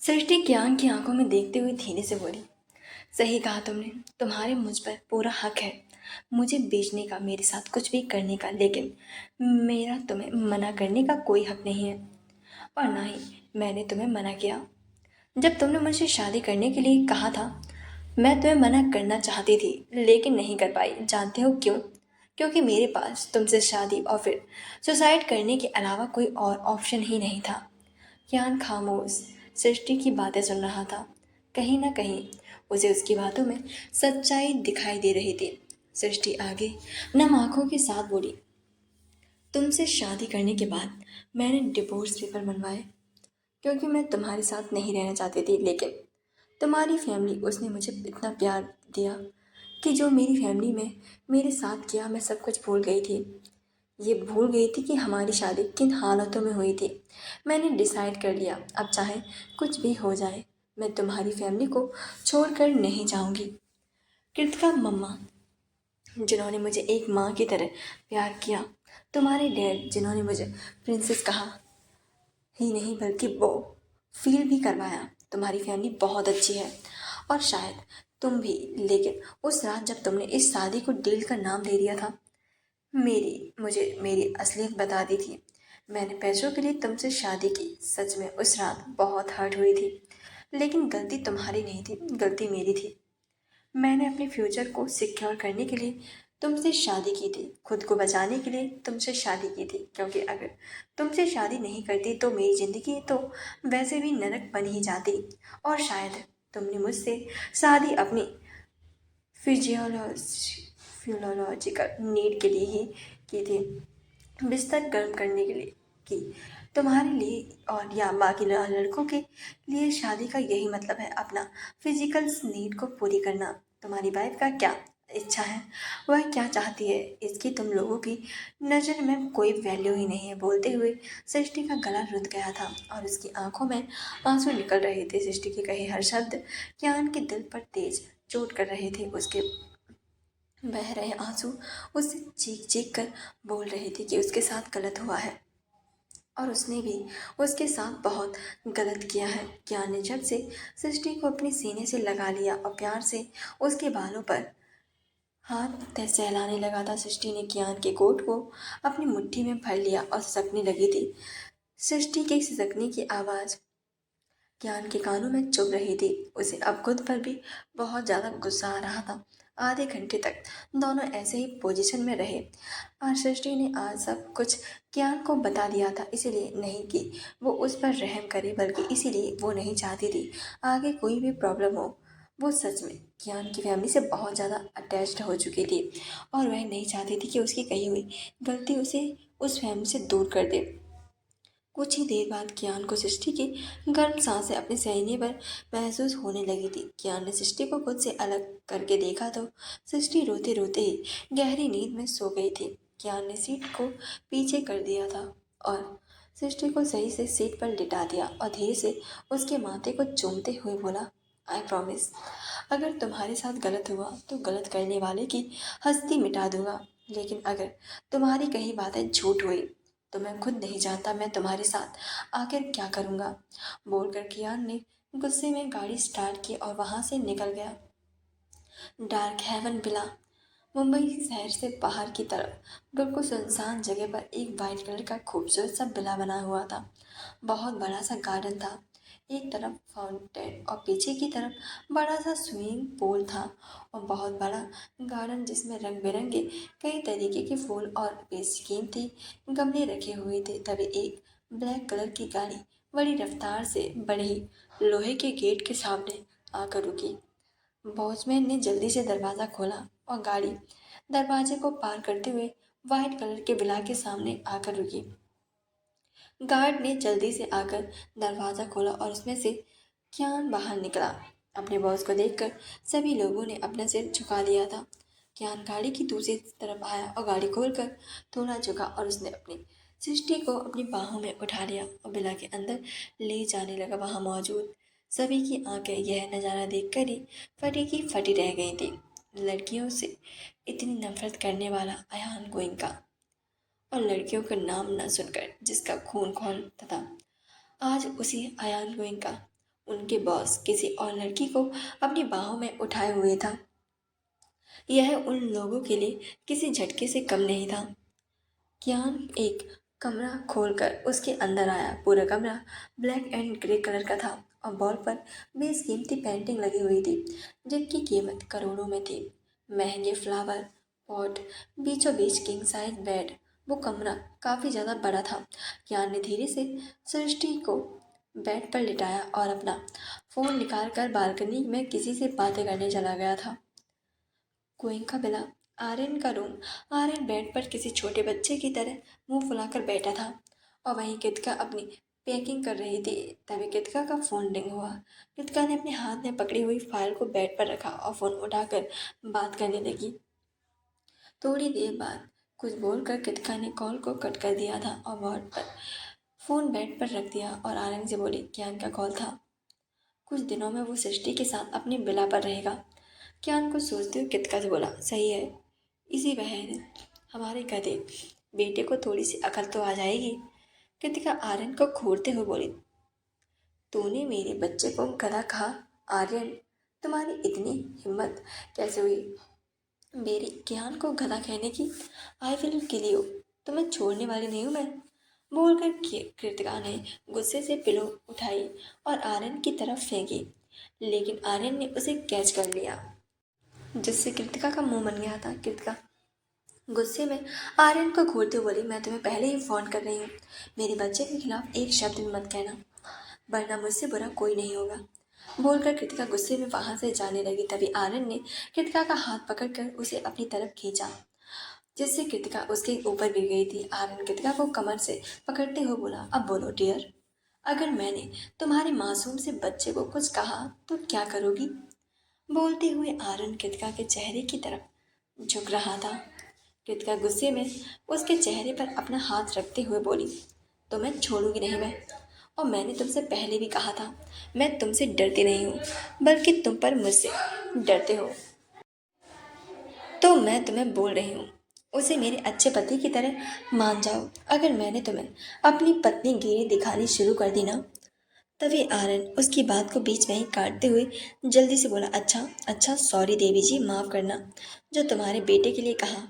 सृष्टि ज्ञान की आंखों में देखते हुए धीरे से बोली। सही कहा तुमने। तुम्हारे मुझ पर पूरा हक है मुझे बेचने का, मेरे साथ कुछ भी करने का, लेकिन मेरा तुम्हें मना करने का कोई हक नहीं है। और ना ही मैंने तुम्हें मना किया। जब तुमने मुझसे शादी करने के लिए कहा था, मैं तुम्हें मना करना चाहती थी लेकिन नहीं कर पाई। जानते हो क्यों? क्योंकि मेरे पास तुमसे शादी और फिर सुसाइड करने के अलावा कोई और ऑप्शन ही नहीं था। ज्ञान खामोश सृष्टि की बातें सुन रहा था। कहीं ना कहीं उसे उसकी बातों में सच्चाई दिखाई दे रही थी। सृष्टि आगे नम आंखों के साथ बोली, तुमसे शादी करने के बाद मैंने डिवोर्स पेपर बनवाए क्योंकि मैं तुम्हारे साथ नहीं रहना चाहती थी, लेकिन तुम्हारी फैमिली, उसने मुझे इतना प्यार दिया कि जो मेरी फैमिली में मेरे साथ किया, मैं सब कुछ भूल गई थी। ये भूल गई थी कि हमारी शादी किन हालातों में हुई थी। मैंने डिसाइड कर लिया, अब चाहे कुछ भी हो जाए, मैं तुम्हारी फैमिली को छोड़कर नहीं जाऊंगी। कृतिका मम्मा, जिन्होंने मुझे एक माँ की तरह प्यार किया, तुम्हारे डैड, जिन्होंने मुझे प्रिंसेस कहा ही नहीं बल्कि वो फील भी करवाया, तुम्हारी फैमिली बहुत अच्छी है। और शायद तुम भी। लेकिन उस रात जब तुमने इस शादी को डील का नाम दे दिया था, मुझे मेरी असलियत बता दी थी। मैंने पैसों के लिए तुमसे शादी की। सच में उस रात बहुत हर्ट हुई थी, लेकिन गलती तुम्हारी नहीं थी, गलती मेरी थी। मैंने अपने फ्यूचर को सिक्योर करने के लिए तुमसे शादी की थी, खुद को बचाने के लिए तुमसे शादी की थी, क्योंकि अगर तुमसे शादी नहीं करती तो मेरी ज़िंदगी तो वैसे भी नरक बन ही जाती। और शायद तुमने मुझसे शादी अपनी फिजियोलॉजी फियोलॉजिकल नीड के लिए ही की थी, बिस्तर गर्म करने के लिए की। तुम्हारे लिए और या बाकी लड़कों के लिए शादी का यही मतलब है, अपना फिजिकल नीड को पूरी करना। तुम्हारी वाइफ का क्या इच्छा है, वह क्या चाहती है, इसकी तुम लोगों की नज़र में कोई वैल्यू ही नहीं है। बोलते हुए सृष्टि का गला रुक गया था और उसकी आंखों में आंसू निकल रहे थे। सृष्टि के कहे हर शब्द ज्ञान के दिल पर तेज चोट कर रहे थे। उसके बह रहे आंसू उससे चीख चीख कर बोल रहे थे कि उसके साथ गलत हुआ है और उसने भी उसके साथ बहुत गलत किया है। ज्ञान ने झट से सृष्टि को अपने सीने से लगा लिया और प्यार से उसके बालों पर हाथ सहलाने लगा था। सृष्टि ने ज्ञान के कोट को अपनी मुट्ठी में भर लिया और सिसकने लगी थी। सृष्टि के सिसकने की आवाज़ ज्ञान के कानों में चुभ रही थी। उसे अब खुद पर भी बहुत ज़्यादा गुस्सा आ रहा था। आधे घंटे तक दोनों ऐसे ही पोजीशन में रहे। आज सृष्टि ने आज सब कुछ ज्ञान को बता दिया था, इसीलिए नहीं कि वो उस पर रहम करे, बल्कि इसीलिए वो नहीं चाहती थी आगे कोई भी प्रॉब्लम हो। वो सच में ज्ञान की फैमिली से बहुत ज़्यादा अटैच्ड हो चुकी थी और वह नहीं चाहती थी कि उसकी कही हुई गलती उसे उस फैमिली से दूर कर दे। कुछ ही देर बाद ज्ञान को सृष्टि की गर्म सांसें अपने सीने पर महसूस होने लगी थी। ज्ञान ने सृष्टि को खुद से अलग करके देखा तो सृष्टि रोते रोते ही गहरी नींद में सो गई थी। ज्ञान ने सीट को पीछे कर दिया था और सृष्टि को सही से सीट पर लिटा दिया और धीरे से उसके माथे को चूमते हुए बोला, आई प्रॉमिस, अगर तुम्हारे साथ गलत हुआ तो गलत करने वाले की हस्ती मिटा दूंगा, लेकिन अगर तुम्हारी कही बातें झूठ हुई तो मैं खुद नहीं जानता मैं तुम्हारे साथ आखिर क्या करूँगा। बोलकर कियान ने गुस्से में गाड़ी स्टार्ट की और वहाँ से निकल गया। डार्क हेवन विला मुंबई शहर से बाहर की तरफ बिल्कुल सुनसान जगह पर एक वाइट कलर का खूबसूरत सा विला बना हुआ था। बहुत बड़ा सा गार्डन था, एक तरफ फाउंटेन और पीछे की तरफ बड़ा सा स्विमिंग पूल था। और बहुत बड़ा गार्डन जिसमें रंग बिरंगे कई तरीके के फूल और बेशकीमती गमले रखे हुए थे। तभी एक ब्लैक कलर की गाड़ी बड़ी रफ्तार से बड़े ही लोहे के गेट के सामने आकर रुकी। वॉचमैन ने जल्दी से दरवाज़ा खोला और गाड़ी दरवाजे को पार करते हुए वाइट कलर के विला के सामने आकर रुकी। गार्ड ने जल्दी से आकर दरवाज़ा खोला और उसमें से क्यान बाहर निकला। अपने बॉस को देखकर सभी लोगों ने अपना सिर झुका लिया था। क्यान गाड़ी की दूसरी तरफ आया और गाड़ी खोलकर थोड़ा झुका और उसने अपनी सृष्टि को अपनी बाहों में उठा लिया और बिला के अंदर ले जाने लगा। वहाँ मौजूद सभी की आंखें यह नज़ारा देखकर ही फटी की फटी रह गई थी। लड़कियों से इतनी नफरत करने वाला अयान गोइंका, और लड़कियों का नाम न सुनकर जिसका खून खौलता था, आज उसी अयान गोइंका उनके बॉस किसी और लड़की को अपनी बाहों में उठाए हुए था। यह उन लोगों के लिए किसी झटके से कम नहीं था। कियान एक कमरा खोलकर उसके अंदर आया। पूरा कमरा ब्लैक एंड ग्रे कलर का था और वॉल पर बेशकीमती पेंटिंग लगी हुई थी जिनकी कीमत करोड़ों में थी। महंगे फ्लावर पॉट, बीचों बीच किंग साइज बेड। वो कमरा काफ़ी ज़्यादा बड़ा था। कियान ने धीरे से सृष्टि को बेड पर लिटाया और अपना फ़ोन निकाल कर बालकनी में किसी से बातें करने चला गया था। गोइंका बिला आर्यन का रूम। आर्यन बेड पर किसी छोटे बच्चे की तरह मुंह फुलाकर बैठा था और वहीं कृतिका अपनी पैकिंग कर रही थी। तभी कृतिका का फोन रिंग हुआ। कृतिका ने अपने हाथ में पकड़ी हुई फाइल को बेड पर रखा और फोन उठाकर बात करने लगी। थोड़ी देर बाद कुछ बोलकर कृतिका ने कॉल को कट कर दिया था और बोर्ड पर फोन बेड पर रख दिया और आर्यन से बोली, ज्ञान का कॉल था। कुछ दिनों में वो सृष्टि के साथ अपनी बिला पर रहेगा। कियान को सोचते हुए कृतिका से बोला, सही है, इसी बहन हमारे गधे बेटे को थोड़ी सी अकल तो आ जाएगी। कृतिका आर्यन को घूरते हुए बोली, तूने मेरे बच्चे को गधा कहा? आर्यन, तुम्हारी इतनी हिम्मत कैसे हुई मेरे ज्ञान को गधा कहने की? आई विल किल यू, तुम्हें छोड़ने वाली नहीं हूँ मैं, बोलकर कृतिका ने गुस्से से पिलो उठाई और आर्यन की तरफ फेंकी। लेकिन आर्यन ने उसे कैच कर लिया जिससे कृतिका का मुंह बन गया था। कृतिका गुस्से में आर्यन को घूरते हुए बोली, मैं तुम्हें पहले ही फोन कर रही हूँ, मेरे बच्चे के खिलाफ एक शब्द भी मत कहना, वरना मुझसे बुरा कोई नहीं होगा, बोलकर कृतिका गुस्से में वहां से जाने लगी। तभी आर्यन ने कृतिका का हाथ पकड़कर उसे अपनी तरफ खींचा जिससे कृतिका उसके ऊपर गिर गई थी। आर्यन कृतिका को कमर से पकड़ते हुए बोला, अब बोलो डियर, अगर मैंने तुम्हारे मासूम से बच्चे को कुछ कहा तो क्या करोगी? बोलते हुए आर्यन कृतिका के चेहरे की तरफ झुक रहा था। कृतिका गुस्से में उसके चेहरे पर अपना हाथ रखते हुए बोली, तो मैं छोड़ूंगी नहीं मैं, और मैंने तुमसे पहले भी कहा था मैं तुमसे डरती नहीं हूँ बल्कि तुम पर मुझसे डरते हो। तो मैं तुम्हें बोल रही हूँ उसे मेरे अच्छे पति की तरह मान जाओ। अगर मैंने तुम्हें अपनी पत्नी गिरी दिखानी शुरू कर दी ना। तभी आर्यन उसकी बात को बीच में ही काटते हुए जल्दी से बोला, अच्छा अच्छा, सॉरी देवी जी, माफ़ करना, जो तुम्हारे बेटे के लिए कहा।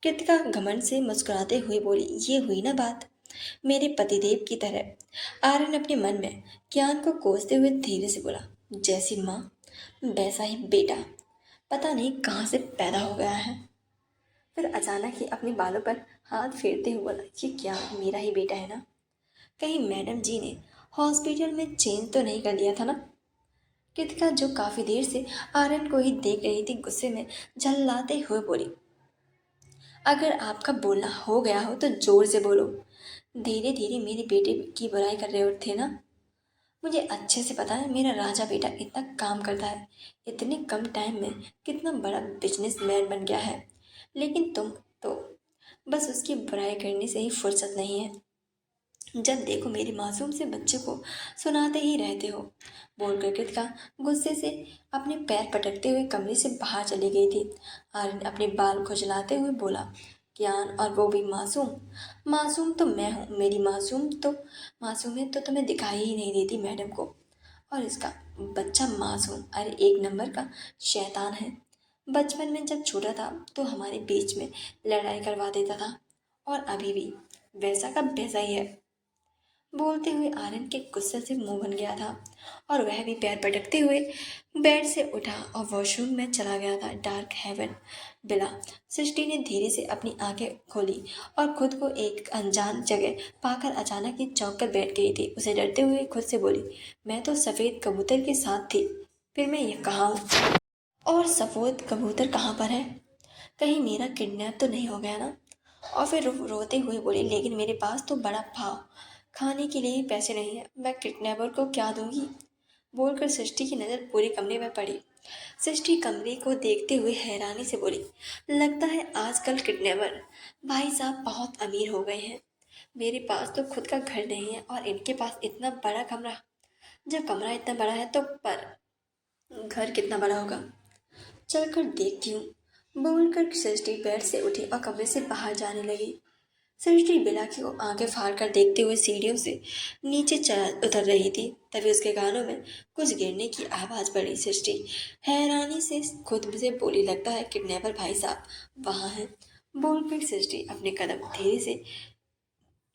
कृतिका घमंड से मुस्कुराते हुए बोली, ये हुई ना बात मेरे पतिदेव की तरह। आर्यन अपने मन में ज्ञान को कोसते हुए धीरे से बोला, जैसी माँ वैसा ही बेटा, पता नहीं कहाँ से पैदा हो गया है। फिर अचानक ही अपने बालों पर हाथ फेरते हुए बोला, ये क्या मेरा ही बेटा है ना? कहीं मैडम जी ने हॉस्पिटल में चेंज तो नहीं कर लिया था ना? कृतिका जो काफी देर से आर्यन को ही देख रही थी गुस्से में झल्लाते हुए बोली, अगर आपका बोलना हो गया हो तो जोर से बोलो। धीरे धीरे मेरे बेटे की बुराई कर रहे थे ना? मुझे अच्छे से पता है मेरा राजा बेटा इतना काम करता है, इतने कम टाइम में कितना बड़ा बिजनेसमैन बन गया है, लेकिन तुम तो बस उसकी बुराई करने से ही फुर्सत नहीं है। जब देखो मेरे मासूम से बच्चे को सुनाते ही रहते हो, बोलकर कृतिका गुस्से से अपने पैर पटकते हुए कमरे से बाहर चली गई थी। आर्यन अपने बाल खुजलाते हुए बोला, ज्ञान, और वो भी मासूम? मासूम तो मैं हूँ, मेरी मासूमियत तो तुम्हें दिखाई ही नहीं देती मैडम को, और इसका बच्चा मासूम, अरे एक नंबर का शैतान है। बचपन में जब छोटा था तो हमारे बीच में लड़ाई करवा देता था और अभी भी वैसा का वैसा ही है। बोलते हुए आर्यन के गुस्से से मुंह बन गया था और वह भी पैर पटकते हुए बेड से उठा और वॉशरूम में चला गया था। डार्क हेवन बिला सृष्टि ने धीरे से अपनी आंखें खोली और खुद को एक अनजान जगह पाकर अचानक ही चौंक कर बैठ गई थी। उसे डरते हुए खुद से बोली, मैं तो सफ़ेद कबूतर के साथ थी, फिर मैं ये कहाँ हूँ? और सफ़ेद कबूतर कहाँ पर है? कहीं मेरा किडनैप तो नहीं हो गया ना? और फिर रोते हुए बोली, लेकिन मेरे पास तो बड़ा भाव खाने के लिए ही पैसे नहीं है, मैं किडनैपर को क्या दूंगी? बोलकर सृष्टि की नज़र पूरे कमरे में पड़ी। सृष्टि कमरे को देखते हुए हैरानी से बोली, लगता है आजकल किडनैपर भाई साहब बहुत अमीर हो गए हैं। मेरे पास तो खुद का घर नहीं है और इनके पास इतना बड़ा कमरा। जब कमरा इतना बड़ा है तो पर घर कितना बड़ा होगा, चलकर देखती हूँ, बोलकर सृष्टि बेड से उठी और कमरे से बाहर जाने लगी। सृष्टि बिला की वो आंखें फाड़ कर देखते हुए सीढ़ियों से नीचे उतर रही थी। तभी उसके कानों में कुछ गिरने की आवाज पड़ी। सृष्टि हैरानी से खुद से बोली, लगता है किडनैपर भाई साहब वहां हैं। बोलकर सृष्टि अपने कदम धीरे से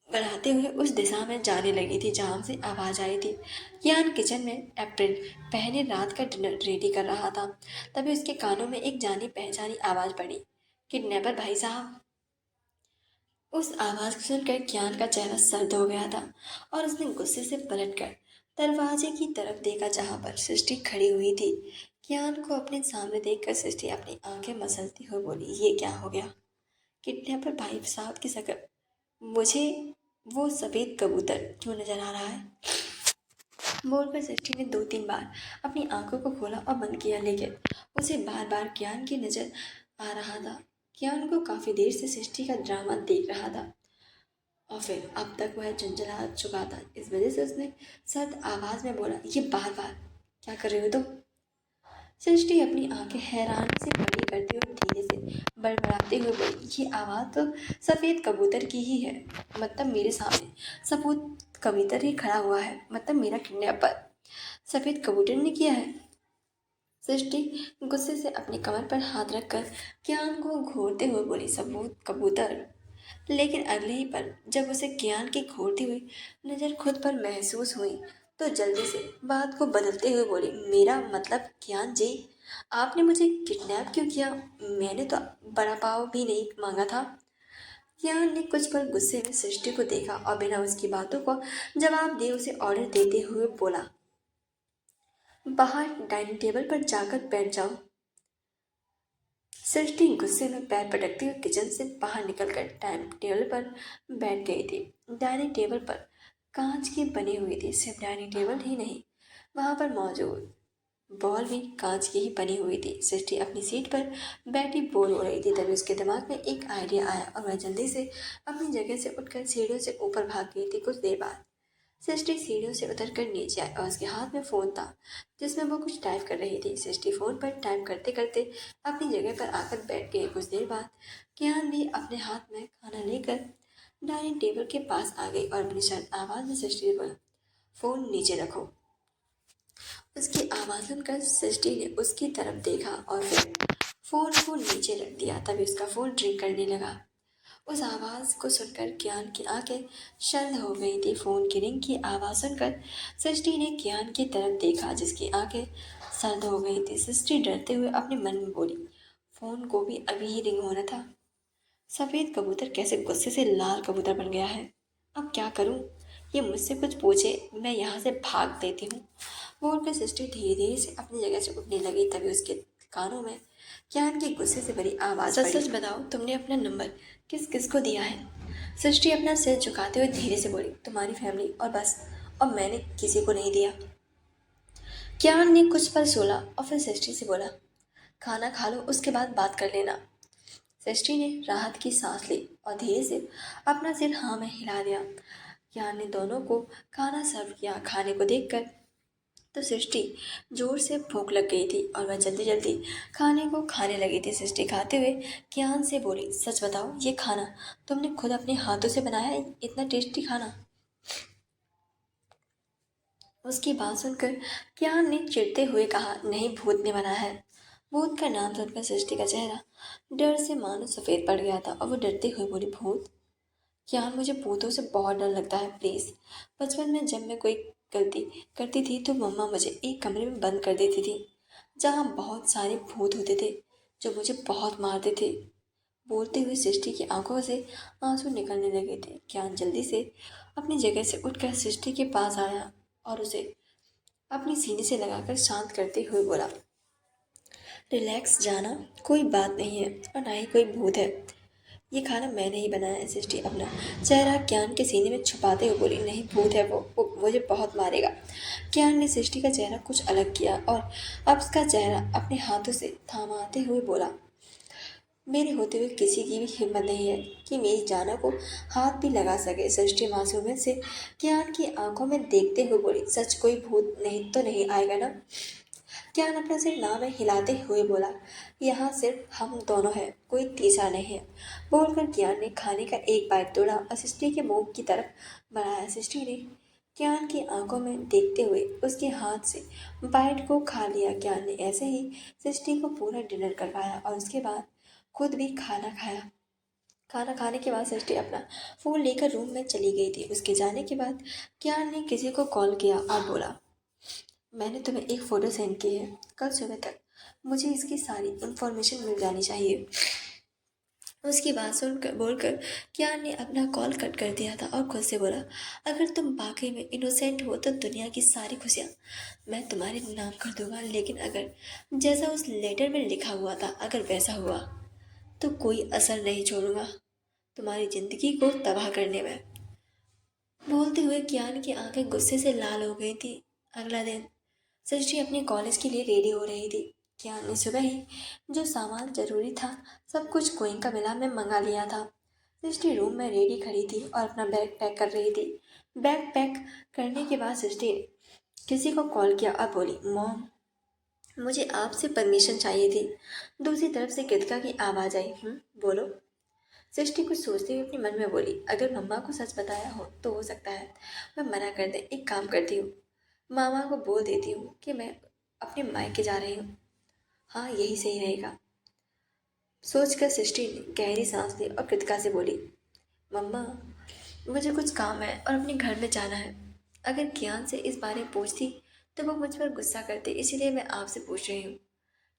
बढ़ाते हुए उस दिशा में जाने लगी थी जहां से आवाज आई थी। कियान किचन में एप्रिल पहने रात का डिनर रेडी कर रहा था। तभी उसके कानों में एक जानी पहचानी आवाज पड़ी, किडनैपर भाई साहब। उस आवाज को सुनकर कियान का चेहरा सर्द हो गया था और उसने गुस्से से पलटकर दरवाजे की तरफ देखा जहां पर सृष्टि खड़ी हुई थी। कियान को अपने सामने देखकर सृष्टि अपनी आंखें मसलती हुई बोली, ये क्या हो गया? किडनैपर भाई साहब की शक्ल, मुझे वो सफेद कबूतर क्यों नजर आ रहा है? बोलकर सृष्टि ने दो तीन बार अपनी आंखों को खोला और बंद किया, लेकिन उसे बार बार कियान की नजर आ रहा था। कियान को काफी देर से सृष्टि का ड्रामा देख रहा था और फिर अब तक वह झंझला चुका था। इस वजह से उसने सर्द आवाज में बोला, ये बार बार क्या कर रहे हो तुम? सृष्टि अपनी आंखें हैरानी से बड़ी करते हुए धीरे से बड़बड़ाते हुए बोली, ये आवाज तो सफेद कबूतर की ही है। मतलब मेरे सामने सफेद कबूतर ही खड़ा हुआ है, मतलब मेरा किडनैपर सफेद कबूतर ने किया है। सृष्टि गुस्से से अपनी कमर पर हाथ रखकर कियान को घूरते हुए बोली, सफेद कबूतर। लेकिन अगले ही पल जब उसे कियान की घूरती हुई नजर खुद पर महसूस हुई तो जल्दी से बात को बदलते हुए बोली, मेरा मतलब कियान जी, आपने मुझे किडनैप क्यों किया? मैंने तो बड़ा पाव भी नहीं मांगा था। कियान ने कुछ पल गुस्से में सृष्टि को देखा और बिना उसकी बातों को जवाब दिए उसे ऑर्डर देते हुए बोला, बाहर डाइनिंग टेबल पर जाकर बैठ जाओ। सृष्टि गुस्से में पैर पटकती हुई किचन से बाहर निकलकर डाइनिंग टेबल पर बैठ गई थी। डाइनिंग टेबल पर कांच की बनी हुई थी। सिर्फ डाइनिंग टेबल ही नहीं, वहां पर मौजूद बॉल भी कांच की ही बनी हुई थी। सृष्टि अपनी सीट पर बैठी बोर हो रही थी। तभी उसके दिमाग में एक आइडिया आया और वह जल्दी से अपनी जगह से उठकर सीढ़ियों से ऊपर भाग गई थी। कुछ देर बाद सृष्टि सीढ़ियों से उतरकर नीचे आई और उसके हाथ में फोन था जिसमें वो कुछ टाइप कर रही थी। सृष्टि फोन पर टाइप करते करते अपनी जगह पर आकर बैठ गई। कुछ देर बाद कियान भी अपने हाथ में खाना लेकर डाइनिंग टेबल के पास आ गई और अपनी शांत आवाज में सृष्टि से बोला, फोन नीचे रखो। उसकी आवाज सुनकर सृष्टि ने उसकी तरफ देखा और फिर फोन को नीचे रख दिया। तभी उसका फोन रिंग करने लगा। उस आवाज को सुनकर कियान की आंखें शर्द हो गई थी। फोन की रिंग की आवाज सुनकर सृष्टि ने कियान की तरफ देखा जिसकी आंखें सर्द हो गई थी। सृष्टि डरते हुए अपने मन में बोली, फोन को भी अभी ही रिंग होना था। सफेद कबूतर कैसे गुस्से से लाल कबूतर बन गया है। अब क्या करूं? ये मुझसे कुछ पूछे, मैं यहाँ से भाग देती हूँ। बोलकर सृष्टि धीरे धीरे से अपनी जगह से उठने लगी। तभी उसके कानों में कियान की गुस्से से भरी आवाज, सच सच बताओ, तुमने अपना नंबर किस किस को दिया है? सृष्टि अपना सिर झुकाते हुए धीरे से बोली, तुम्हारी फैमिली और बस, और मैंने किसी को नहीं दिया। कियान ने कुछ पल सोचा और फिर सृष्टि से बोला, खाना खा लो, उसके बाद बात कर लेना। सृष्टि ने राहत की सांस ली और धीरे से अपना सिर हाँ में हिला दिया। कियान ने दोनों को खाना सर्व किया। खाने को देखकर तो सृष्टि जोर से भूख लग गई थी और वह जल्दी जल्दी खाने को खाने लगी थी। सृष्टि खाते हुए कियान से बोली, सच बताओ, ये खाना तुमने खुद अपने हाथों से बनाया है? इतना टेस्टी खाना? उसकी बात सुनकर कियान ने चिढ़ते हुए कहा, नहीं, भूत ने बनाया है। भूत का नाम सुनकर सृष्टि का चेहरा डर से मानो सफेद पड़ गया था और वो डरते हुए बोली, भूत? यार मुझे भूतों से बहुत डर लगता है, प्लीज़। बचपन में जब मैं कोई गलती करती थी तो मम्मा मुझे एक कमरे में बंद कर देती थी जहाँ बहुत सारे भूत होते थे जो मुझे बहुत मारते थे। बोलते हुए सृष्टि की आंखों से आंसू निकलने लगे थे। ज्ञान जल्दी से अपनी जगह से उठकर सृष्टि के पास आया और उसे अपनी सीने से लगाकर शांत करते हुए बोला, रिलैक्स जाना, कोई बात नहीं है और ना ही कोई भूत है। ये खाना मैंने ही बनाया है। सृष्टि अपना चेहरा ज्ञान के सीने में छुपाते हुए बोली, नहीं, भूत है वो मुझे बहुत मारेगा। ज्ञान ने सृष्टि का चेहरा कुछ अलग किया और अब उसका चेहरा अपने हाथों से थामाते हुए बोला, मेरे होते हुए किसी की भी हिम्मत नहीं है कि मेरी जाना को हाथ भी लगा सके। सृष्टि मासूमियत से ज्ञान की आंखों में देखते हुए बोली, सच कोई भूत नहीं तो नहीं आएगा ना? कियान अपना सिर ना में हिलाते हुए बोला, यहाँ सिर्फ हम दोनों हैं, कोई तीसरा नहीं है। बोलकर कियान ने खाने का एक बाइट तोड़ा और सृष्टि के मुंह की तरफ बढ़ाया। सृष्टि ने कियान की आंखों में देखते हुए उसके हाथ से बाइट को खा लिया। कियान ने ऐसे ही सृष्टि को पूरा डिनर करवाया और उसके बाद खुद भी खाना खाया। खाना खाने के बाद सृष्टि अपना फ़ोन लेकर रूम में चली गई थी। उसके जाने के बाद कियान ने किसी को कॉल किया और बोला, मैंने तुम्हें एक फ़ोटो सेंड की है, कल सुबह तक मुझे इसकी सारी इंफॉर्मेशन मिल जानी चाहिए। उसकी बात सुनकर बोलकर कियान ने अपना कॉल कट कर दिया था और खुद से बोला, अगर तुम वाकई में इनोसेंट हो तो दुनिया की सारी खुशियाँ मैं तुम्हारे नाम कर दूंगा, लेकिन अगर जैसा उस लेटर में लिखा हुआ था अगर वैसा हुआ तो कोई असर नहीं छोड़ूंगा तुम्हारी जिंदगी को तबाह करने में। बोलते हुए कियान की आंखें गुस्से से लाल हो गई थी। अगला दिन सृष्टि अपने कॉलेज के लिए रेडी हो रही थी। कियान ने सुबह ही जो सामान जरूरी था सब कुछ गोइंका विला में मंगा लिया था। सृष्टि रूम में रेडी खड़ी थी और अपना बैग पैक कर रही थी। बैग पैक करने के बाद सृष्टि ने किसी को कॉल किया और बोली, मॉम मुझे आपसे परमिशन चाहिए थी। दूसरी तरफ से कृतिका की आवाज़ आई, बोलो। सृष्टि कुछ सोचते हुए अपने मन में बोली, अगर मम्मा को सच बताया हो तो हो सकता है मैं मना कर दे। एक काम करती हूँ, मामा को बोल देती हूँ कि मैं अपने मायके जा रही हूँ। हाँ यही सही रहेगा। सोचकर सृष्टि ने गहरी सांस ली और कृतिका से बोली, मम्मा मुझे कुछ काम है और अपने घर में जाना है। अगर कियान से इस बारे में पूछती तो वो मुझ पर गुस्सा करते, इसीलिए मैं आपसे पूछ रही हूँ,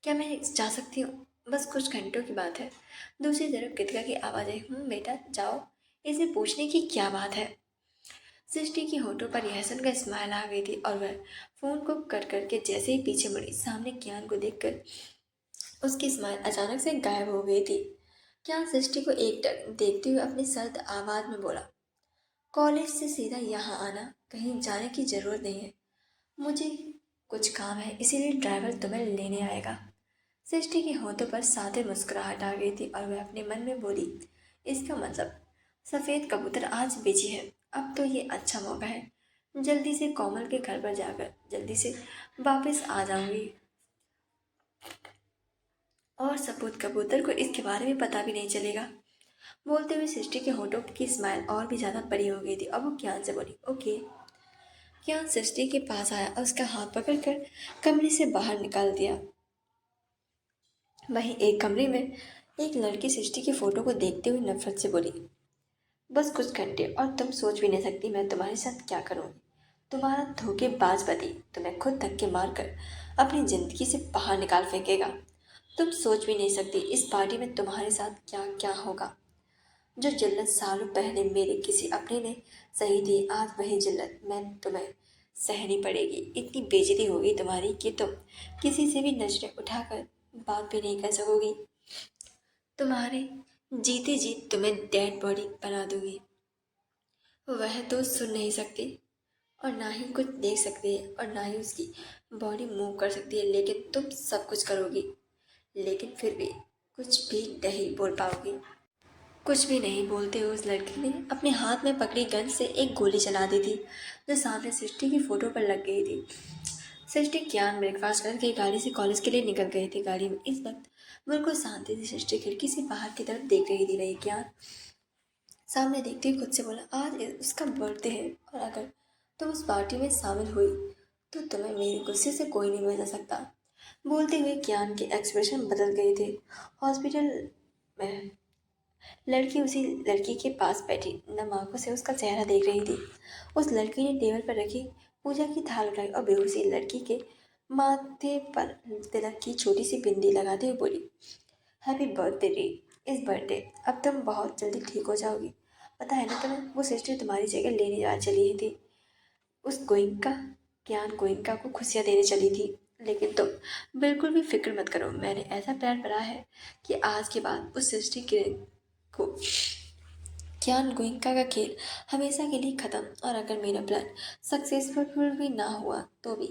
क्या मैं जा सकती हूँ? बस कुछ घंटों की बात है। दूसरी तरफ कृतिका की आवाज़ आई, बेटा जाओ, इसे पूछने की क्या बात है। सृष्टि की होठों पर यह सुनकर स्माइल आ गई थी और वह फोन को कट करके जैसे ही पीछे मुड़ी सामने कियान को देखकर उसकी स्माइल अचानक से गायब हो गई थी। कियान सृष्टि को एकटक देखते हुए अपनी सर्द आवाज में बोला, कॉलेज से सीधा यहाँ आना, कहीं जाने की जरूरत नहीं है। मुझे कुछ काम है इसीलिए ड्राइवर तुम्हें लेने आएगा। सृष्टि के होठों पर सादे मुस्कुराहट आ गई थी और वह अपने मन में बोली, इसका मतलब सफ़ेद कबूतर आज बिजी है, अब तो ये अच्छा मौका है। जल्दी से कोमल के घर पर जाकर जल्दी से वापस आ जाऊंगी और सपूत कबूतर को इसके बारे में पता भी नहीं चलेगा। बोलते हुए सृष्टि के होठों की स्माइल और भी ज़्यादा बड़ी हो गई थी और वो कियान से बोली, ओके। कियान सृष्टि के पास आया और उसका हाथ पकड़कर कमरे से बाहर निकाल दिया। वहीं एक कमरे में एक लड़की सृष्टि की फोटो को देखते हुए नफरत से बोली, बस कुछ घंटे और तुम सोच भी नहीं सकती मैं तुम्हारे साथ क्या करूँगी। तुम्हारा धोखेबाज पति तुम्हें खुद धक्के मारकर अपनी जिंदगी से बाहर निकाल फेंकेगा। तुम सोच भी नहीं सकती इस पार्टी में तुम्हारे साथ क्या क्या होगा। जो जिल्लत सालों पहले मेरे किसी अपने ने सही थी, आज वही जिल्लत मैं तुम्हें सहनी पड़ेगी। इतनी बेइज्जती होगी तुम्हारी कि तुम किसी से भी नजरें उठाकर बात भी नहीं कर सकोगी। तुम्हारे जीते जी तुम्हें डेड बॉडी बना दूंगी। वह तो सुन नहीं सकती और ना ही कुछ देख सकती है और ना ही उसकी बॉडी मूव कर सकती है, लेकिन तुम सब कुछ करोगी, लेकिन फिर भी कुछ भी नहीं बोल पाओगी। कुछ भी नहीं बोलते हुए उस लड़की ने अपने हाथ में पकड़ी गन से एक गोली चला दी थी जो सामने सृष्टि की फोटो पर लग गई थी। सृष्टि कियान ब्रेकफास्ट करके गाड़ी से कॉलेज के लिए निकल गई थी। गाड़ी में इस वक्त बिल्कुल शांति थी। सृष्टि खिड़की से बाहर की तरफ देख रही थी। वही कियान सामने देखते हुए खुद से बोला, आज उसका बर्थडे है और अगर तुम उस पार्टी में शामिल हुई तो तुम्हें मेरे गुस्से से कोई नहीं बचा सकता। बोलते हुए कियान के एक्सप्रेशन बदल गए थे। हॉस्पिटल में लड़की उसी लड़की के पास बैठी नम आंखों से उसका चेहरा देख रही थी। उस लड़की ने टेबल पर रखी पूजा की थाल उठाई और बेहोशी लड़की के माथे पर तिलक की छोटी सी बिंदी लगाते हुए बोली, हैप्पी बर्थडे रे। इस बर्थडे अब तुम बहुत जल्दी ठीक हो जाओगी। पता है ना तुम्हें, वो सिस्टर तुम्हारी जगह लेने जा चली थी। उस गोइंका ज्ञान गोइंका को खुशियाँ देने चली थी। लेकिन तुम बिल्कुल भी फिक्र मत करो, मैंने ऐसा प्लान बनाया है कि आज के बाद उस सृष्टि के को ज्ञान गोइंका का खेल हमेशा के लिए खत्म। और अगर मेरा प्लान सक्सेसफुल भी ना हुआ तो भी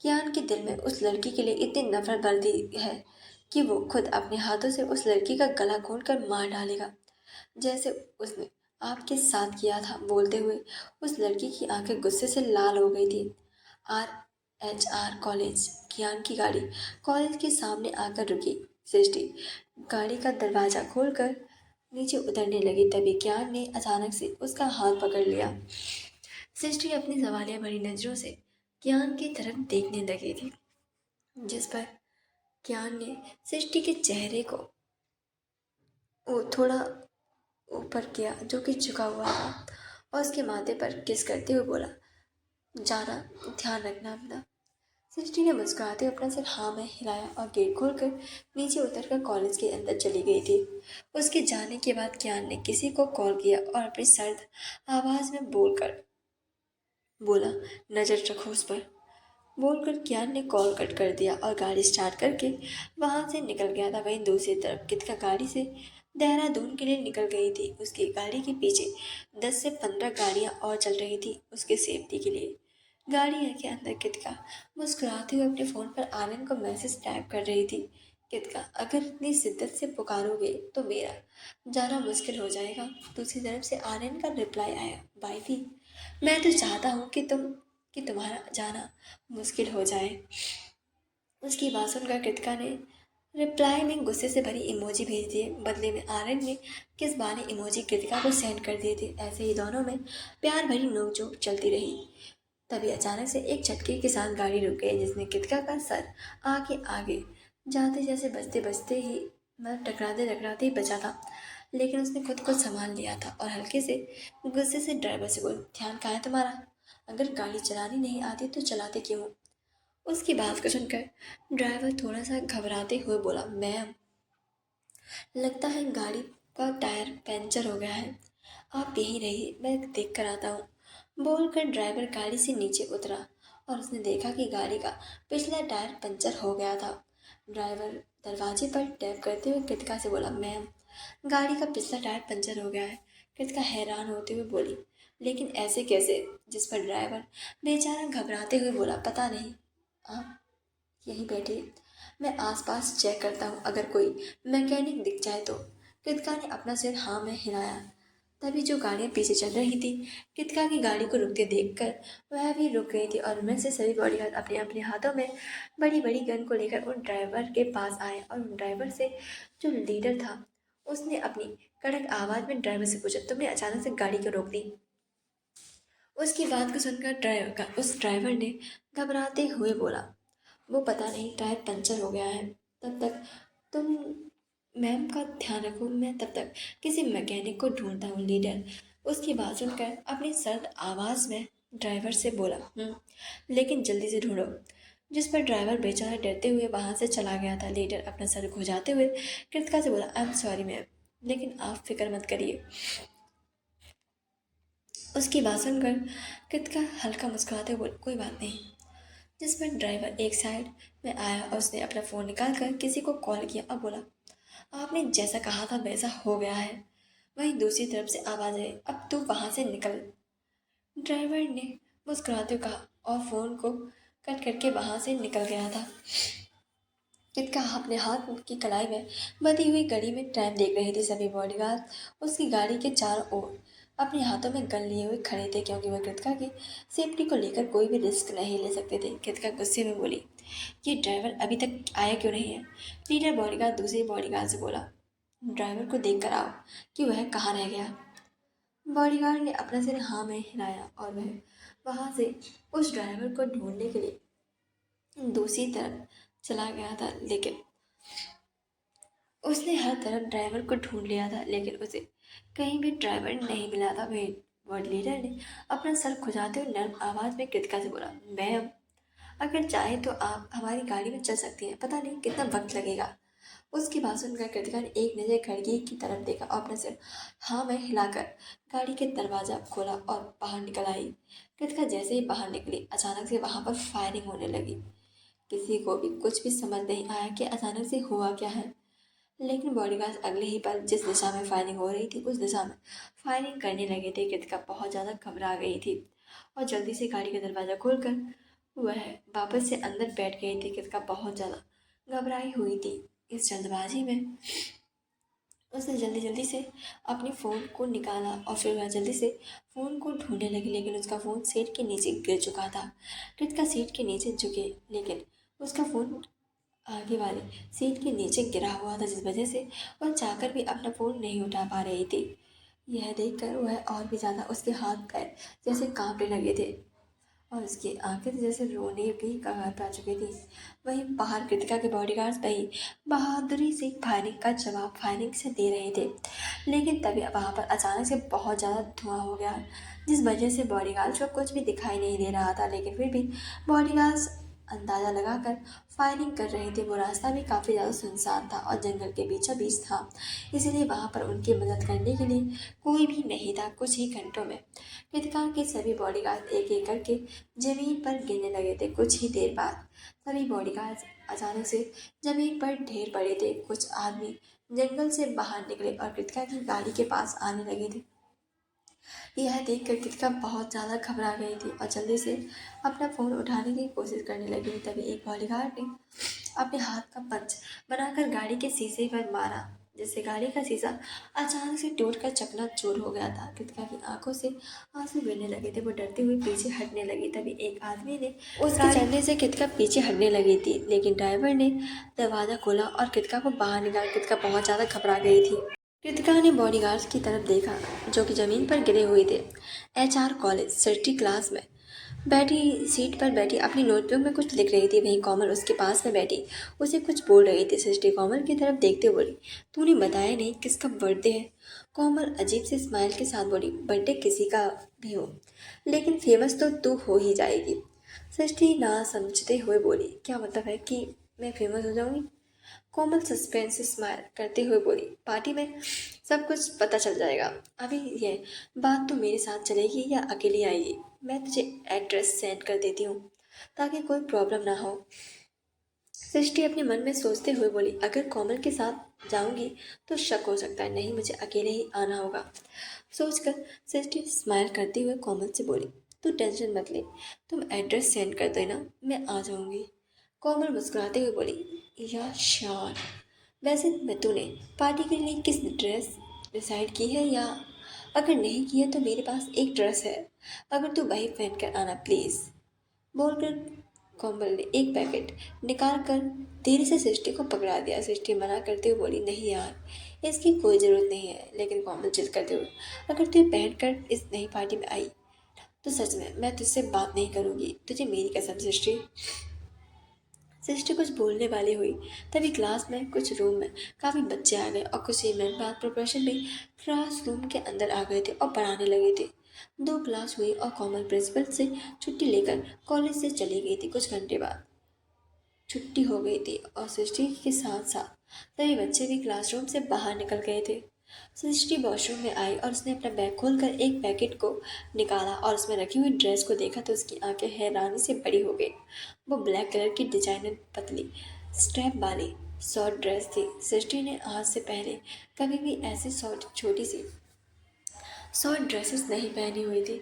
ज्ञान के दिल में उस लड़की के लिए इतनी नफरत भर दी है कि वो खुद अपने हाथों से उस लड़की का गला घोंट कर मार डालेगा, जैसे उसने आपके साथ किया था। बोलते हुए उस लड़की की आंखें गुस्से से लाल हो गई थी। और HR कॉलेज। कियान की गाड़ी कॉलेज के सामने आकर रुकी। सृष्टि गाड़ी का दरवाज़ा खोलकर नीचे उतरने लगी, तभी कियान ने अचानक से उसका हाथ पकड़ लिया। सृष्टि अपनी सवालिया भरी नज़रों से कियान की तरफ देखने लगी थी, जिस पर कियान ने सृष्टि के चेहरे को वो थोड़ा ऊपर किया, जो कि झुका हुआ था, और उसके माथे पर किस करते हुए बोला, जाना ध्यान रखना अपना। सृष्टि ने मुस्कुराते हुए अपना सिर हाँ में हिलाया और गेट खोलकर नीचे उतरकर कॉलेज के अंदर चली गई थी। उसके जाने के बाद कियान ने किसी को कॉल किया और अपनी सर्द आवाज़ में बोला, नज़र रखो उस पर। बोलकर कियान ने कॉल कट कर दिया और गाड़ी स्टार्ट करके वहां से निकल गया था। वहीं दूसरी तरफ कितका गाड़ी से देहरादून के लिए निकल गई थी। उसकी गाड़ी के पीछे 10 से 15 गाड़ियां और चल रही थी उसके सेफ्टी के लिए। गाड़ी के अंदर कितका मुस्कुराते हुए अपने फ़ोन पर आनंद को मैसेज टाइप कर रही थी। कितका, अगर इतनी शिद्दत से पुकारोगे तो मेरा जाना मुश्किल हो जाएगा। दूसरी तरफ से आनंद का रिप्लाई आया, वाइफी मैं तो चाहता हूँ कि तुम्हारा जाना मुश्किल हो जाए। उसकी बात सुनकर कृतिका ने रिप्लाई में गुस्से से भरी इमोजी भेज दिए। बदले में आर्यन ने किस बाने इमोजी कृतिका को सेंड कर दिए थे। ऐसे ही दोनों में प्यार भरी नोकझोंक चलती रही। तभी अचानक से एक झटके के साथ गाड़ी रुक गई, जिसने कृतिका का सर आगे आगे जाते जैसे बजते बजते ही मतलब टकराते टकराते ही बचा था। लेकिन उसने खुद को संभाल लिया था और हल्के से गुस्से से ड्राइवर से बोली, ध्यान कहाँ है तुम्हारा? अगर गाड़ी चलानी नहीं आती तो चलाते क्यों? उसकी बात को सुनकर ड्राइवर थोड़ा सा घबराते हुए बोला, मैम लगता है गाड़ी का टायर पंचर हो गया है, आप यहीं रहिए, मैं देख कर आता हूँ। बोलकर ड्राइवर गाड़ी से नीचे उतरा और उसने देखा कि गाड़ी का पिछला टायर पंचर हो गया था। ड्राइवर दरवाजे पर टैप करते हुए कृतिका से बोला, मैम गाड़ी का पिछला टायर पंचर हो गया है। कृतिका हैरान होते हुए बोली, लेकिन ऐसे कैसे? जिस पर ड्राइवर बेचारा घबराते हुए बोला, पता नहीं, आप यहीं बैठिए, मैं आसपास चेक करता हूँ, अगर कोई मैकेनिक दिख जाए तो। कृतिका ने अपना सिर हाँ में हिलाया। तभी जो गाड़ियाँ पीछे चल रही थी, कृतिका की गाड़ी को रुकते देखकर वह भी रुक गई थी और उनमें से सभी बॉडीगार्ड अपने अपने हाथों में बड़ी बड़ी गन को लेकर उन ड्राइवर के पास आए। और उन ड्राइवर से जो लीडर था, उसने अपनी कड़क आवाज़ में ड्राइवर से पूछा, तुमने अचानक से गाड़ी क्यों रोक दी? उसकी बात को सुनकर उस ड्राइवर ने घबराते हुए बोला, वो पता नहीं टायर पंचर हो गया है, तब तक तुम मैम का ध्यान रखो, मैं तब तक किसी मैकेनिक को ढूंढता हूँ। लीडर उसकी बात सुनकर अपनी सर्द आवाज़ में ड्राइवर से बोला, लेकिन जल्दी से ढूंढो। जिस पर ड्राइवर बेचारा डरते हुए वहाँ से चला गया था। लीडर अपना सर खुजाते हुए कृतिका से बोला, आई एम सॉरी मैम, लेकिन आप फिक्र मत करिए। उसकी बात सुनकर कृतिका हल्का मुस्कुराते हुए बोली, कोई बात नहीं। जिस पर ड्राइवर एक साइड में आया और उसने अपना फ़ोन निकाल कर किसी को कॉल किया और बोला, आपने जैसा कहा था वैसा हो गया है। वहीं दूसरी तरफ से आवाज़ आई, अब तू वहाँ से निकल। ड्राइवर ने मुस्कुराते हुए कहा और फ़ोन को कट करके वहाँ से निकल गया था। कितका अपने हाथ की कलाई में बंधी हुई घड़ी में टाइम देख रही थी। सभी बॉडीगार्ड उसकी गाड़ी के चारों ओर अपने हाथों में गन लिए हुए खड़े थे, क्योंकि वह कृतिका की सेफ्टी को लेकर कोई भी रिस्क नहीं ले सकते थे। कृतिका गुस्से में बोली, ये ड्राइवर अभी तक आया क्यों नहीं है? लीडर बॉडीगार्ड दूसरे बॉडीगार्ड से बोला, ड्राइवर को देख कर आओ कि वह कहाँ रह गया। बॉडीगार्ड ने अपना सिर हाँ में हिलाया और वह वहाँ से उस ड्राइवर को ढूंढने के लिए दूसरी तरफ चला गया था। लेकिन उसने हर तरफ ड्राइवर को ढूंढ लिया था, लेकिन उसे कहीं भी ड्राइवर नहीं मिला था। वही वर्ड लीडर ने अपना सर खुजाते हुए नर्म आवाज में कृतिका से बोला, मैम अगर चाहे तो आप हमारी गाड़ी में चल सकती हैं, पता नहीं कितना वक्त लगेगा। उसकी बात सुनकर कृतिका ने एक नज़र खिड़की की तरफ देखा और अपने सिर हाँ में हिलाकर गाड़ी के दरवाजा खोला और बाहर निकल आई। कृतिका जैसे ही बाहर निकली, अचानक से वहां पर फायरिंग होने लगी। किसी को भी कुछ भी समझ नहीं आया कि अचानक से हुआ क्या है। लेकिन बॉडीगार्ड अगले ही पल जिस दिशा में फायरिंग हो रही थी उस दिशा में फायरिंग करने लगे थे। कृतिका बहुत ज़्यादा घबरा गई थी और जल्दी से गाड़ी का दरवाज़ा खोलकर वह वापस से अंदर बैठ गई थी। कृतिका बहुत ज़्यादा घबराई हुई थी। इस जल्दबाजी में उसने जल्दी जल्दी से अपने फ़ोन को निकाला और फिर वह जल्दी से फ़ोन को ढूंढने लगी, लेकिन उसका फ़ोन सीट के नीचे गिर चुका था। कृतिका सीट के नीचे झुके, लेकिन उसका फ़ोन आगे वाले सीट के नीचे गिरा हुआ था, जिस वजह से वह चाहकर भी अपना फ़ोन नहीं उठा पा रही थी। यह देखकर वह और भी ज़्यादा, उसके हाथ पैर जैसे कांपने लगे थे और उसकी आंखें तो जैसे रोने की कगार पर आ चुकी थी। वहीं बाहर कृतिका के बॉडीगार्ड्स वही बहादुरी से फायरिंग का जवाब फायरिंग से दे रहे थे, लेकिन तभी वहां पर अचानक से बहुत ज़्यादा धुआं हो गया, जिस वजह से बॉडीगार्ड्स को कुछ भी दिखाई नहीं दे रहा था। लेकिन फिर भी बॉडीगार्ड्स अंदाज़ा लगाकर फायरिंग कर रहे थे। वो रास्ता भी काफ़ी ज़्यादा सुनसान था और जंगल के बीचों बीच था, इसीलिए वहां पर उनकी मदद करने के लिए कोई भी नहीं था। कुछ ही घंटों में कृतिका के सभी बॉडीगार्ड एक एक करके जमीन पर गिरने लगे थे। कुछ ही देर बाद सभी बॉडीगार्ड्स अचानक से जमीन पर ढेर पड़े थे। कुछ आदमी जंगल से बाहर निकले और कृतिका की गाड़ी के पास आने लगे थे। यह देखकर कृतिका बहुत ज़्यादा घबरा गई थी और जल्दी से अपना फ़ोन उठाने की कोशिश करने लगी। तभी एक बॉडीगार्ड ने अपने हाथ का पंच बनाकर गाड़ी के शीशे पर मारा, जिससे गाड़ी का शीशा अचानक से टूटकर चकनाचूर हो गया था। कृतिका की आंखों से आंसू गिरने लगे थे। वो डरते हुए पीछे हटने लगी। तभी एक आदमी ने उसके चलने से कृतिका पीछे हटने लगी थी, लेकिन ड्राइवर ने दरवाज़ा खोला और कृतिका को बाहर निकाला। कृतिका बहुत ज़्यादा घबरा गई थी। कृतिका ने बॉडीगार्ड्स की तरफ देखा, जो कि जमीन पर गिरे हुए थे। एचआर कॉलेज सृष्टि क्लास में बैठी सीट पर बैठी अपनी नोटबुक में कुछ लिख रही थी। वहीं कोमल उसके पास में बैठी उसे कुछ बोल रही थी। सृष्टि कोमल की तरफ देखते हुए बोली, तूने बताया नहीं किसका बर्थडे है? कोमल अजीब से स्माइल के साथ बोली, बर्थडे किसी का भी हो, लेकिन फेमस तो तू हो ही जाएगी। सृष्टि ना समझते हुए बोली, क्या मतलब है कि मैं फेमस हो जाऊंगी? कोमल सस्पेंस से स्माइल करते हुए बोली, पार्टी में सब कुछ पता चल जाएगा। अभी ये बात तो मेरे साथ चलेगी या अकेली आएगी? मैं तुझे एड्रेस सेंड कर देती हूँ ताकि कोई प्रॉब्लम ना हो। सृष्टि अपने मन में सोचते हुए बोली, अगर कोमल के साथ जाऊंगी तो शक हो सकता है, नहीं मुझे अकेले ही आना होगा। सोचकर सृष्टि स्माइल करते हुए कोमल से बोली, तू टेंशन मत ले, तुम एड्रेस सेंड कर देना, मैं आ जाऊंगी। कोमल मुस्कुराते हुए बोली, या श्योर। वैसे मैं तूने पार्टी के लिए किस ड्रेस डिसाइड की है, या अगर नहीं की है तो मेरे पास एक ड्रेस है, अगर तू वही पहन कर आना प्लीज़। बोलकर कोमल ने एक पैकेट निकाल कर धीरे से सृष्टि को पकड़ा दिया। सृष्टि मना करते हुए बोली, नहीं यार इसकी कोई ज़रूरत नहीं है। लेकिन कोमल जिद करते हुए, अगर तू पहन कर इस नई पार्टी में आई तो सच में मैं तुझसे बात नहीं करूँगी, तुझे मेरी कसम सृष्टि। सृष्टि कुछ बोलने वाली हुई, तभी क्लास में कुछ रूम में काफ़ी बच्चे आ गए और कुछ ही मिनट बाद प्रोफेसर भी क्लासरूम के अंदर आ गए थे और पढ़ाने लगे थे। दो क्लास हुई और कोमल प्रिंसिपल से छुट्टी लेकर कॉलेज से चली गई थी। कुछ घंटे बाद छुट्टी हो गई थी और सृष्टि के साथ साथ सभी बच्चे भी क्लासरूम से बाहर निकल गए थे। सृष्टि वॉशरूम में आई और उसने अपना बैग खोलकर एक पैकेट को निकाला और उसमें रखी हुई ड्रेस को देखा तो उसकी आंखें हैरानी से बड़ी हो गई। वो ब्लैक कलर की डिजाइनर पतली स्ट्रैप वाली शॉर्ट ड्रेस थी। सृष्टि ने आज से पहले कभी भी ऐसी छोटी सी शॉर्ट ड्रेसेस नहीं पहनी हुई थी।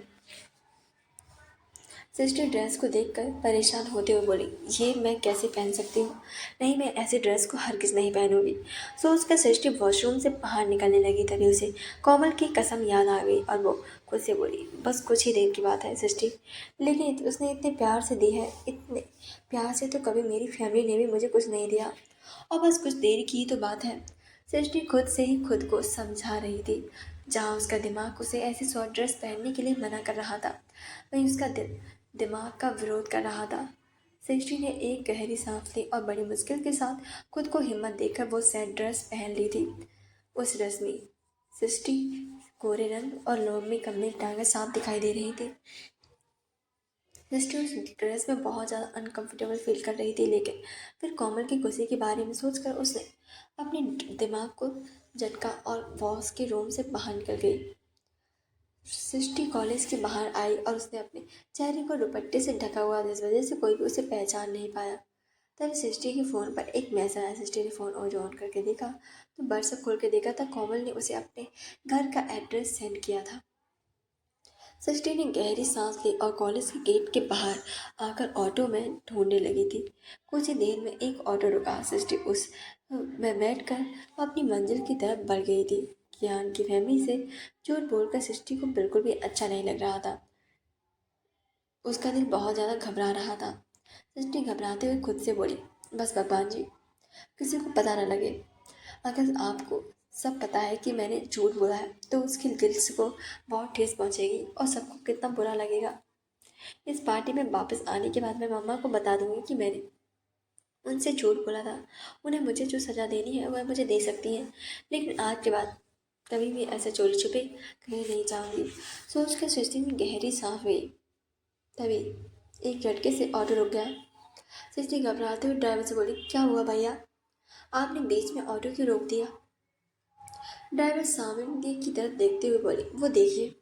सृष्टि ड्रेस को देखकर परेशान होते हुए बोली, ये मैं कैसे पहन सकती हूँ? नहीं, मैं ऐसी ड्रेस को हरगिज़ नहीं पहनूंगी। सोचकर सृष्टि वॉशरूम से बाहर निकलने लगी। तभी उसे कोमल की कसम याद आ गई और वो खुद से बोली, बस कुछ ही देर की बात है सृष्टि, लेकिन उसने इतने प्यार से दी है, इतने प्यार से तो कभी मेरी फैमिली ने भी मुझे कुछ नहीं दिया, और बस कुछ देर की ही तो बात है। सृष्टि खुद से ही खुद को समझा रही थी। जहाँ उसका दिमाग उसे ऐसी शॉर्ट ड्रेस पहनने के लिए मना कर रहा था, वहीं उसका दिल दिमाग का विरोध कर रहा था। सृष्टि ने एक गहरी सांस ली और बड़ी मुश्किल के साथ खुद को हिम्मत देकर वो सैड ड्रेस पहन ली थी। उस ड्रेस में सृष्टि गोरे रंग और लोमी कमरे की टांगें साफ दिखाई दे रही थी। सृष्टि उस ड्रेस में बहुत ज़्यादा अनकंफर्टेबल फील कर रही थी, लेकिन फिर कोमल की खुशी के बारे में सोचकर उसने अपने दिमाग को झटका और बॉस के रूम से बाहर निकल गई। सृष्टि कॉलेज के बाहर आई और उसने अपने चेहरे को दुपट्टे से ढका हुआ था, इस वजह से कोई भी उसे पहचान नहीं पाया। तभी सृष्टि के फ़ोन पर एक मैसेज आया। सृष्टि ने फ़ोन और ऑन करके देखा तो व्हाट्सएप खोल के देखा था, कोमल ने उसे अपने घर का एड्रेस सेंड किया था। सृष्टि ने गहरी सांस ली और कॉलेज के गेट के बाहर आकर ऑटो में ढूंढने लगी थी। कुछ ही देर में एक ऑटो रुका। सृष्टि उस मैं बैठकर वो अपनी मंजिल की तरफ बढ़ गई थी। कियान की फैमिली से झूठ बोलकर सृष्टि को बिल्कुल भी अच्छा नहीं लग रहा था। उसका दिल बहुत ज़्यादा घबरा रहा था। सृष्टि घबराते हुए खुद से बोली, बस भगवान जी, किसी को पता न लगे। अगर आपको सब पता है कि मैंने झूठ बोला है तो उसके दिल को बहुत ठेस पहुंचेगी और सबको कितना बुरा लगेगा। इस पार्टी में वापस आने के बाद मैं मम्मा को बता दूंगी कि मैंने उनसे झूठ बोला था। उन्हें मुझे जो सज़ा देनी है वह मुझे दे सकती हैं, लेकिन आज के बाद कभी भी ऐसे चोरी छुपे कहीं नहीं जाऊंगी। सोच कर सृष्टि में गहरी सांस हुई। तभी एक झटके से ऑटो रुक गया। सृष्टि घबराते हुए ड्राइवर से बोली, क्या हुआ भैया, आपने बीच में ऑटो क्यों रोक दिया? ड्राइवर सामने की तरफ देखते हुए बोले, वो देखिए।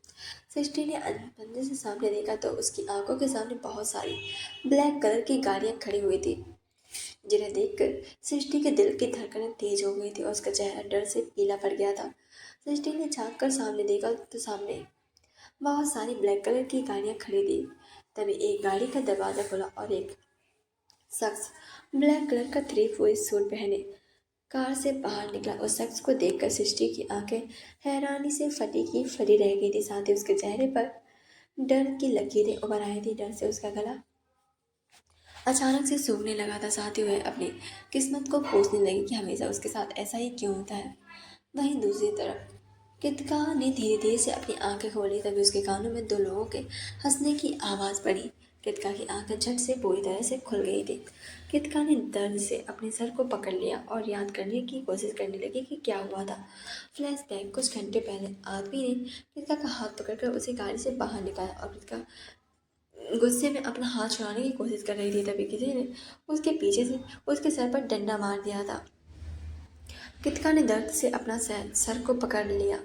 सृष्टि ने अंदर से सामने देखा तो उसकी आंखों के सामने बहुत सारी ब्लैक कलर की गाड़ियां खड़ी हुई थी, जिन्हें देखकर सृष्टि के दिल की धड़कनें तेज हो गई थी और उसका चेहरा डर से पीला पड़ गया था। सृष्टि ने झांक कर सामने देखा तो सामने बहुत सारी ब्लैक कलर की गाड़ियां खड़ी थी। तभी एक गाड़ी का दरवाजा खुला और एक शख्स ब्लैक कलर का थ्री फोर सूट पहने कार से बाहर निकला। उस शख्स को देखकर सृष्टि की आंखें हैरानी से फटी की फटी रह गई थी। साथ ही उसके चेहरे पर डर की लकीरें उभर आई थी। डर से उसका गला अचानक से सूखने लगा था। साथ ही वह अपनी किस्मत को कोसने लगी कि हमेशा उसके साथ ऐसा ही क्यों होता है। वहीं दूसरी तरफ कृतिका ने धीरे धीरे से अपनी आंखें खोली। तभी उसके कानों में दो लोगों के हंसने की आवाज़ पड़ी। कृतिका की आंखें झट से पूरी तरह से खुल गई थी। कृतिका ने दर्द से अपने सर को पकड़ लिया और याद करने की कोशिश करने लगी कि क्या हुआ था। फ्लैशबैक, कुछ घंटे पहले आदमी ने कृतिका का हाथ पकड़कर उसे गाड़ी से बाहर निकाला और कृतिका गुस्से में अपना हाथ छुड़ाने की कोशिश कर रही थी। तभी किसी ने उसके पीछे से उसके सर पर डंडा मार दिया था। कृतिका ने दर्द से अपना सर को पकड़ लिया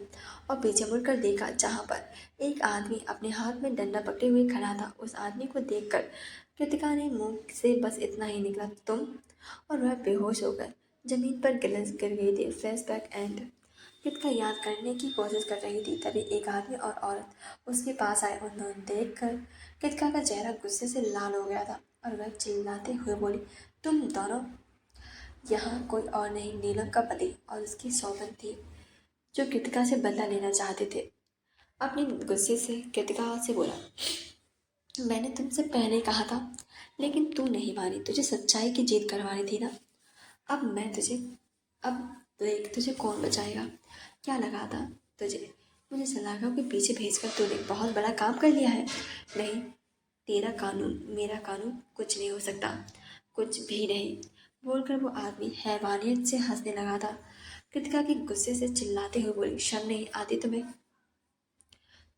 और पीछे मुड़कर देखा, जहां पर एक आदमी अपने हाथ में डंडा पकड़े हुए खड़ा था। उस आदमी को देखकर कृतिका ने मुंह से बस इतना ही निकला, तुम, और वह बेहोश होकर जमीन पर गिर गई थी। Flashback and. कृतिका याद करने की कोशिश कर रही थी। तभी एक आदमी और औरत उसके पास आए। उन्होंने देखकर कृतिका का चेहरा गुस्से से लाल हो गया था और वह चिल्लाते हुए बोली, तुम दोनों यहाँ कोई और नहीं, नीलम का पति और उसकी सौगंध थी, जो कृतिका से बदला लेना चाहते थे। अपने गुस्से से कृतिका से बोला, मैंने तुमसे पहले कहा था, लेकिन तू नहीं मानी। तुझे सच्चाई की जीत करवानी थी ना। अब मैं तुझे अब देख, तुझे कौन बचाएगा। क्या लगा था तुझे मुझे सलाखों के पीछे भेजकर तूने बहुत बड़ा काम कर लिया है। नहीं, तेरा कानून मेरा कानून कुछ नहीं हो सकता, कुछ भी नहीं। बोलकर वो आदमी हैवानियत से हंसने लगा था। कृतिका के गुस्से से चिल्लाते हुए बोली, शर्म नहीं आती तुम्हें?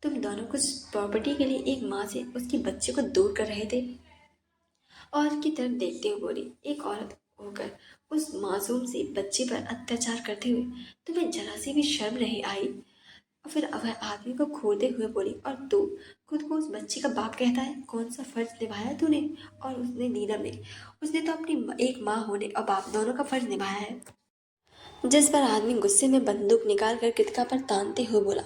तुम दोनों कुछ प्रॉपर्टी के लिए एक माँ से उसकी बच्चे को दूर कर रहे थे। औरत की तरफ देखते हुए बोली, एक औरत होकर उस मासूम सी बच्ची पर अत्याचार करते हुए तुम्हें जरा सी भी शर्म नहीं आई? और फिर वह आदमी को खोदते हुए बोली, और तू खुद को उस बच्ची का बाप कहता है? कौन सा फर्ज निभाया तूने? और उसने, नीलम ने, उसने तो अपनी एक माँ होने और बाप दोनों का फर्ज निभाया है। जिस पर आदमी गुस्से में बंदूक निकाल कर कृतिका पर तानते हुए बोला,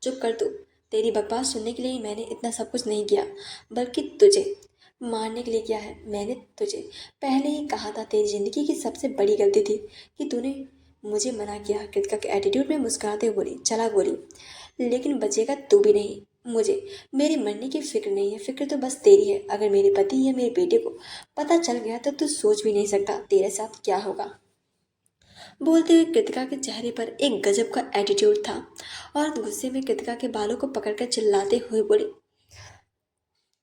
चुप कर तू। तेरी बकवास सुनने के लिए मैंने इतना सब कुछ नहीं किया, बल्कि तुझे मारने के लिए किया है। मैंने तुझे पहले ही कहा था, तेरी जिंदगी की सबसे बड़ी गलती थी कि तूने मुझे मना किया। कृतिका के एटीट्यूड में मुस्कुराते हुए बोली, चला गोली, लेकिन बचेगा तू भी नहीं। मुझे मेरे मरने की फिक्र नहीं है, फिक्र तो बस तेरी है। अगर मेरे पति या मेरे बेटे को पता चल गया तो तू सोच भी नहीं सकता तेरे साथ क्या होगा। बोलते हुए कृतिका के चेहरे पर एक गजब का एटीट्यूड था। और गुस्से में कृतिका के बालों को पकड़कर चिल्लाते हुए बोली,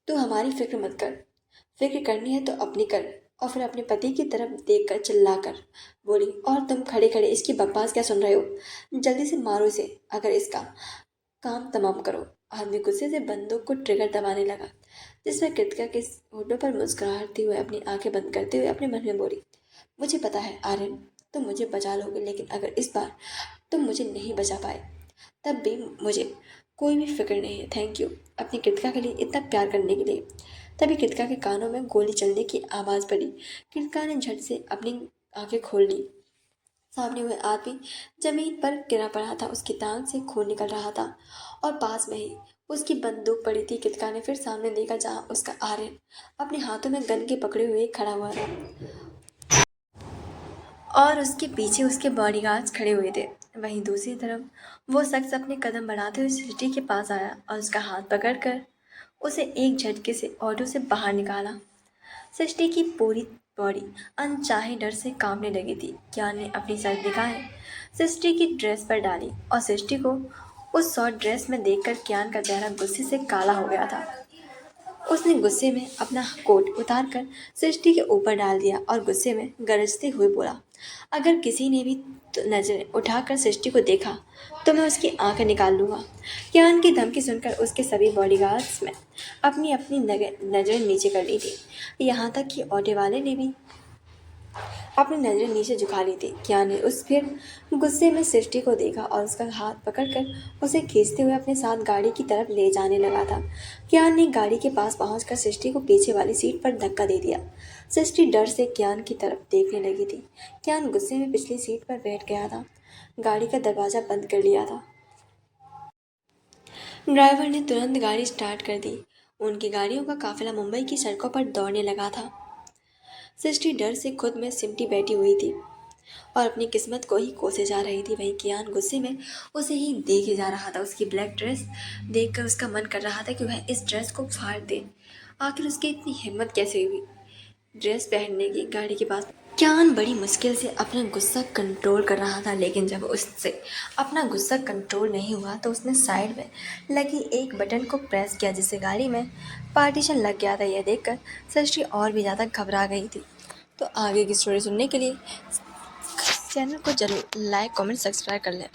तू हमारी फिक्र मत कर, फिक्र करनी है तो अपनी कर। और फिर अपने पति की तरफ देखकर चिल्लाकर बोली, और तुम खड़े खड़े इसकी बकवास क्या सुन रहे हो? जल्दी से मारो इसे, अगर इसका काम तमाम करो। आदमी गुस्से से बंदूक को ट्रिगर दबाने लगा, जिसमें कृतिका के होठों पर मुस्कुराते हुए अपनी आंखें बंद करते हुए अपने मन में बोली, मुझे पता है आर्यन, तुम मुझे बचा लोगे, लेकिन अगर इस बार तुम मुझे नहीं बचा पाए तब भी मुझे कोई भी फिक्र नहीं है। थैंक यू अपनी कृतिका के लिए इतना प्यार करने के लिए। तभी कृतिका के कानों में गोली चलने की आवाज़ पड़ी। कृतिका ने झट से अपनी आंखें खोल ली। सामने हुए आदमी जमीन पर गिरा पड़ा था, उसकी टांग से खून निकल रहा था और पास में ही उसकी बंदूक पड़ी थी। कृतिका ने फिर सामने देखा, जहाँ उसका आर्यन अपने हाथों में गन के पकड़े हुए खड़ा हुआ था और उसके पीछे उसके बॉडीगार्ड्स खड़े हुए थे। वहीं दूसरी तरफ वो शख्स अपने कदम बढ़ाते हुए सृष्टि के पास आया और उसका हाथ पकड़कर उसे एक झटके से ऑटो से बाहर निकाला। सृष्टि की पूरी बॉडी अनचाहे डर से कांपने लगी थी। कियान ने अपनी सर्द निगाहें सृष्टि की ड्रेस पर डाली और सृष्टि को उस शॉर्ट ड्रेस में देखकर कियान का चेहरा गुस्से से काला हो गया था। उसने गुस्से में अपना कोट उतारकर सृष्टि के ऊपर डाल दिया और गुस्से में गरजते हुए बोला, अगर किसी ने भी नजरें उठाकर सृष्टि को देखा तो मैं उसकी आंखें निकाल लूंगा। कियान की धमकी सुनकर उसके सभी बॉडीगार्ड्स में अपनी अपनी नजरें नीचे कर ली थी। यहाँ तक कि ऑटो वाले ने भी अपनी नजरें नीचे झुका ली थी। कियान ने उस फिर गुस्से में सृष्टि को देखा और उसका हाथ पकड़कर उसे खींचते हुए अपने साथ गाड़ी की तरफ ले जाने लगा था। कियान ने गाड़ी के पास पहुंचकर सृष्टि को पीछे वाली सीट पर धक्का दे दिया। सृष्टि डर से कियान की तरफ देखने लगी थी। कियान गुस्से में पिछली सीट पर बैठ गया था। गाड़ी का दरवाजा बंद कर लिया था। ड्राइवर ने तुरंत गाड़ी स्टार्ट कर दी। उनकी गाड़ियों का काफिला मुंबई की सड़कों पर दौड़ने लगा था। सृष्टि डर से खुद में सिमटी बैठी हुई थी और अपनी किस्मत को ही कोसे जा रही थी। वहीं कियान गुस्से में उसे ही देखे जा रहा था। उसकी ब्लैक ड्रेस देखकर उसका मन कर रहा था कि वह इस ड्रेस को फाड़ दे। आखिर उसकी इतनी हिम्मत कैसे हुई ड्रेस पहनने की। गाड़ी के पास कियान बड़ी मुश्किल से अपना गुस्सा कंट्रोल कर रहा था, लेकिन जब उससे अपना गुस्सा कंट्रोल नहीं हुआ तो उसने साइड में लगी एक बटन को प्रेस किया, जिससे गाड़ी में पार्टीशन लग गया था। यह देखकर सृष्टि और भी ज़्यादा घबरा गई थी। तो आगे की स्टोरी सुनने के लिए चैनल को जरूर लाइक कमेंट सब्सक्राइब कर लें।